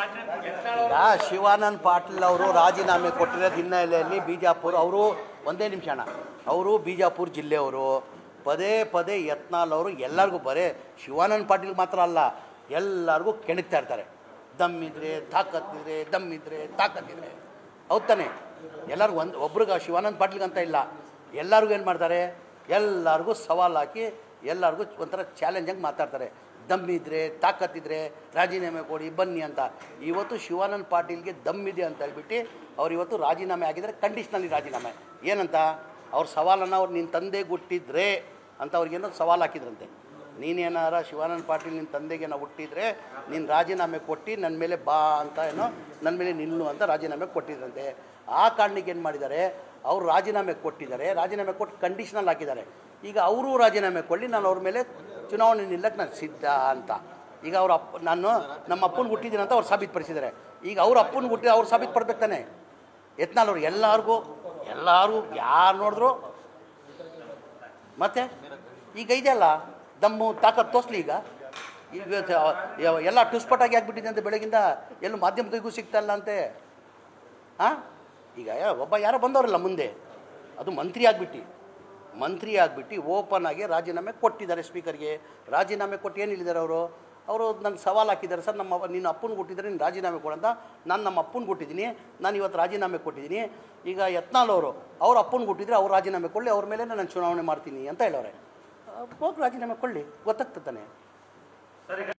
ಈಗ ಶಿವಾನಂದ ಪಾಟೀಲ್ ಅವರು ರಾಜೀನಾಮೆ ಕೊಟ್ಟಿರೋದು ಹಿನ್ನೆಲೆಯಲ್ಲಿ ಬಿಜಾಪುರ ಅವರು ಒಂದೇ ನಿಮಿಷ ಅಣ್ಣ ಅವರು ಬಿಜಾಪುರ ಜಿಲ್ಲೆಯವರು ಪದೇ ಪದೇ ಯತ್ನಾಳ್ ಅವರು ಎಲ್ಲರಿಗೂ ಬರೇ ಶಿವಾನಂದ ಪಾಟೀಲ್ ಮಾತ್ರ ಅಲ್ಲ ಎಲ್ಲರಿಗೂ ಕೆಣಕ್ತಾ ಇರ್ತಾರೆ. ದಮ್ಮಿದ್ರೆ ತಾಕತ್ತಿದ್ರೆ ದಮ್ಮಿದ್ರೆ ತಾಕತ್ತಿದ್ರೆ ಹೌದು ತಾನೆ. ಎಲ್ಲರಿಗೂ ಒಬ್ರಿಗೆ ಶಿವಾನಂದ ಪಾಟೀಲ್ಗಂತ ಇಲ್ಲ, ಎಲ್ಲರಿಗೂ ಏನು ಮಾಡ್ತಾರೆ, ಎಲ್ಲರಿಗೂ ಸವಾಲು ಹಾಕಿ ಎಲ್ಲರಿಗೂ ಒಂಥರ ಚಾಲೆಂಜಾಗಿ ಮಾತಾಡ್ತಾರೆ. ದಮ್ಮಿದ್ರೆ ತಾಕತ್ತಿದ್ರೆ ರಾಜೀನಾಮೆ ಕೊಡಿ ಬನ್ನಿ ಅಂತ. ಇವತ್ತು ಶಿವಾನಂದ ಪಾಟೀಲ್ಗೆ ದಮ್ಮಿದೆ ಅಂತ ಹೇಳ್ಬಿಟ್ಟು ಅವ್ರು ಇವತ್ತು ರಾಜೀನಾಮೆ ಆಗಿದ್ದಾರೆ. ಕಂಡೀಷ್ನಲ್ಲಿ ರಾಜೀನಾಮೆ ಏನಂತ ಅವ್ರ ಸವಾಲನ್ನು ಅವ್ರು ನಿನ್ನ ತಂದೆಗೆ ಹುಟ್ಟಿದ್ರೆ ಅಂತ ಅವ್ರಿಗೇನೋ ಸವಾಲು ಹಾಕಿದ್ರಂತೆ. ನೀನೇನಾರ ಶಿವಾನಂದ ಪಾಟೀಲ್ ನಿನ್ನ ತಂದೆಗೇನೋ ಹುಟ್ಟಿದ್ರೆ ನೀನು ರಾಜೀನಾಮೆ ಕೊಟ್ಟು ನನ್ನ ಮೇಲೆ ಬಾ ಅಂತ ಏನೋ ನನ್ನ ಮೇಲೆ ನಿಲ್ಲು ಅಂತ ರಾಜೀನಾಮೆ ಕೊಟ್ಟಿದ್ರಂತೆ. ಆ ಕಾರಣಕ್ಕೆ ಏನು ಮಾಡಿದ್ದಾರೆ, ಅವರು ರಾಜೀನಾಮೆ ಕೊಟ್ಟಿದ್ದಾರೆ, ರಾಜೀನಾಮೆ ಕೊಟ್ಟು ಕಂಡೀಷ್ನಲ್ ಹಾಕಿದ್ದಾರೆ. ಈಗ ಅವರು ರಾಜೀನಾಮೆ ಕೊಡಲಿ, ನಾನು ಅವ್ರ ಮೇಲೆ ಚುನಾವಣೆ ನಿಲ್ಲಕ್ಕೆ ನಾನು ಸಿದ್ಧ ಅಂತ. ಈಗ ಅವ್ರ ನಾನು ನಮ್ಮ ಅಪ್ಪನ ಹುಟ್ಟಿದ್ದೀನಿ ಅಂತ ಅವ್ರು ಸಾಬೀತುಪಡಿಸಿದ್ದಾರೆ. ಈಗ ಅವ್ರ ಅಪ್ಪನ ಹುಟ್ಟಿ ಅವ್ರು ಸಾಬೀತುಪಡ್ಬೇಕು ತಾನೆ. ಯತ್ನಾಳ್ ಅವ್ರು ಎಲ್ಲರಿಗೂ ಯಾರು ನೋಡಿದ್ರು ಮತ್ತೆ ಈಗ ಇದೆಯಲ್ಲ ದಮ್ಮು ತಾಕತ್ತು ತೋರಿಸ್ಲಿ. ಈಗ ಎಲ್ಲ ಟುಸ್ಪಟಾಗಿ ಆಗ್ಬಿಟ್ಟಿದೆ ಅಂತ ಬೆಳಗಿಂದ ಎಲ್ಲೂ ಮಾಧ್ಯಮದಿಗೂ ಸಿಗ್ತಾಯಿಲ್ಲ ಅಂತೆ. ಹಾಂ ಈಗ ಒಬ್ಬ ಯಾರೋ ಬಂದವರಲ್ಲ ಮುಂದೆ, ಅದು ಮಂತ್ರಿ ಆಗಿಬಿಟ್ಟು ಓಪನ್ ಆಗಿ ರಾಜೀನಾಮೆ ಕೊಟ್ಟಿದ್ದಾರೆ. ಸ್ಪೀಕರ್ಗೆ ರಾಜೀನಾಮೆ ಕೊಟ್ಟು ಏನು ಹೇಳಿದ್ದಾರೆ ಅವರು ನನ್ನ ಸವಾಲು ಹಾಕಿದ್ದಾರೆ. ಸರ್ ನಿನ್ನ ಅಪ್ಪನಿಗೆ ಹುಟ್ಟಿದರೆ ನೀನು ರಾಜೀನಾಮೆ ಕೊಡಂತ. ನಾನು ನಮ್ಮ ಅಪ್ಪನಿಗೆ ಹುಟ್ಟಿದ್ದೀನಿ, ನಾನು ಇವತ್ತು ರಾಜೀನಾಮೆ ಕೊಟ್ಟಿದ್ದೀನಿ. ಈಗ ಯತ್ನಾಳ್ ಅವ್ರ ಅಪ್ಪನಿಗೆ ಹುಟ್ಟಿದ್ರೆ ಅವ್ರು ರಾಜೀನಾಮೆ ಕೊಡಲಿ, ಅವ್ರ ಮೇಲೆ ನಾನು ಚುನಾವಣೆ ಮಾಡ್ತೀನಿ ಅಂತ ಹೇಳೋರೆ. ಹೋಗಿ ರಾಜೀನಾಮೆ ಕೊಡಲಿ, ಗೊತ್ತಾಗ್ತದೆ ತಾನೆ.